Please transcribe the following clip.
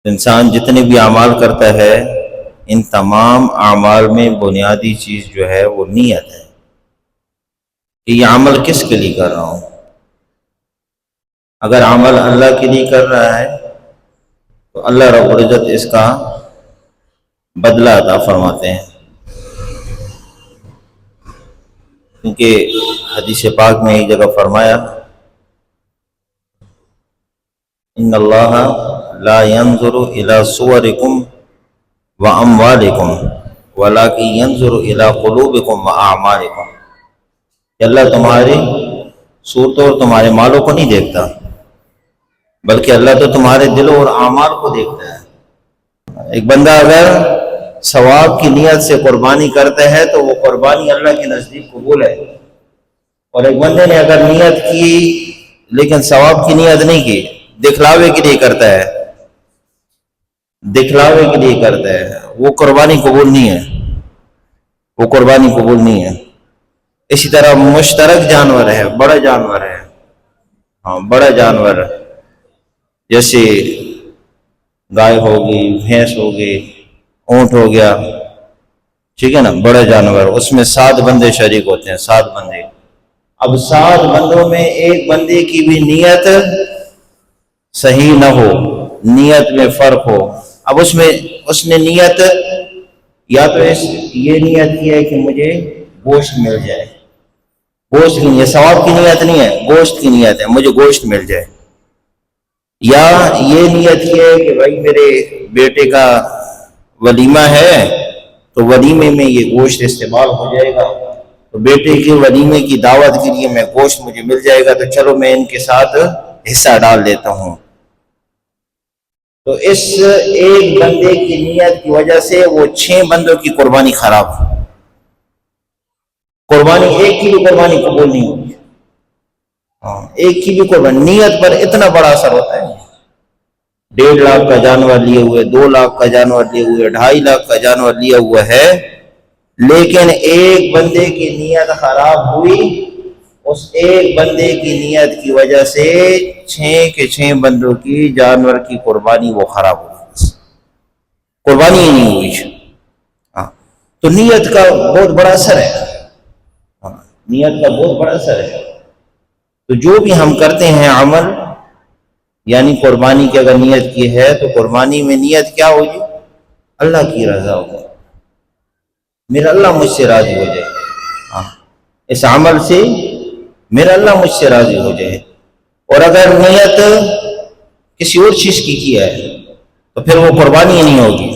انسان جتنے بھی اعمال کرتا ہے ان تمام اعمال میں بنیادی چیز جو ہے وہ نیت ہے کہ یہ عمل کس کے لیے کر رہا ہوں۔ اگر عمل اللہ کے لیے کر رہا ہے تو اللہ رب العزت اس کا بدلہ عطا فرماتے ہیں، کیونکہ حدیث پاک میں ایک جگہ فرمایا ان اللہ لا ينظر الى صورکم واموالکم ولکن ينظر الى قلوبکم واعمالکم، کہ اللہ تمہاری صورتوں اور تمہارے مالوں کو نہیں دیکھتا بلکہ اللہ تو تمہارے دلوں اور اعمال کو دیکھتا ہے۔ ایک بندہ اگر ثواب کی نیت سے قربانی کرتا ہے تو وہ قربانی اللہ کے نزدیک قبول ہے، اور ایک بندے نے اگر نیت کی لیکن ثواب کی نیت نہیں کی، دکھلاوے کے لیے کرتا ہے، دکھلاوے کے لیے کرتا ہے، وہ قربانی قبول نہیں ہے، وہ قربانی قبول نہیں ہے۔ اسی طرح مشترک جانور ہے، بڑا جانور ہے، ہاں بڑا جانور جیسے گائے ہوگی، بھینس ہوگی، اونٹ ہو گیا، ٹھیک ہے نا، بڑا جانور، اس میں 7 بندے شریک ہوتے ہیں، 7 بندے۔ اب 7 بندوں میں ایک بندے کی بھی نیت صحیح نہ ہو، نیت میں فرق ہو، اب اس نے نیت یا تو یہ نیت کی ہے کہ مجھے گوشت مل جائے، گوشت کی نیت، ثواب کی نیت نہیں ہے، گوشت کی نیت ہے، مجھے گوشت مل جائے، یا یہ نیت کی ہے کہ بھائی میرے بیٹے کا ولیمہ ہے تو ولیمے میں یہ گوشت استعمال ہو جائے گا، تو بیٹے کے ولیمے کی دعوت کے لیے میں گوشت مجھے مل جائے گا تو چلو میں ان کے ساتھ حصہ ڈال دیتا ہوں۔ تو اس ایک بندے کی نیت کی وجہ سے وہ 6 بندوں کی قربانی خراب ہے، قربانی ایک کی بھی قربانی قبول نہیں ہوگی، ایک کی بھی قربانی، نیت پر اتنا بڑا اثر ہوتا ہے۔ 1.5 لاکھ کا جانور لیے ہوئے، 2 لاکھ کا جانور لیے ہوئے، 2.5 لاکھ کا جانور لیا ہوا ہے، لیکن ایک بندے کی نیت خراب ہوئی، اس ایک بندے کی نیت کی وجہ سے 6 کے 6 بندوں کی جانور کی قربانی وہ خراب ہوئی، قربانی ہی نہیں ہوئی۔ تو نیت کا بہت بڑا اثر ہے، نیت کا بہت بڑا اثر ہے۔ تو جو بھی ہم کرتے ہیں عمل، یعنی قربانی کی اگر نیت کی ہے تو قربانی میں نیت کیا ہوگی؟ اللہ کی رضا ہوگی، میرا اللہ مجھ سے راضی ہو جائے، اس عمل سے میرا اللہ مجھ سے راضی ہو جائے۔ اور اگر نیت کسی اور چیز کی ہے تو پھر وہ قربانی ہی نہیں ہوگی۔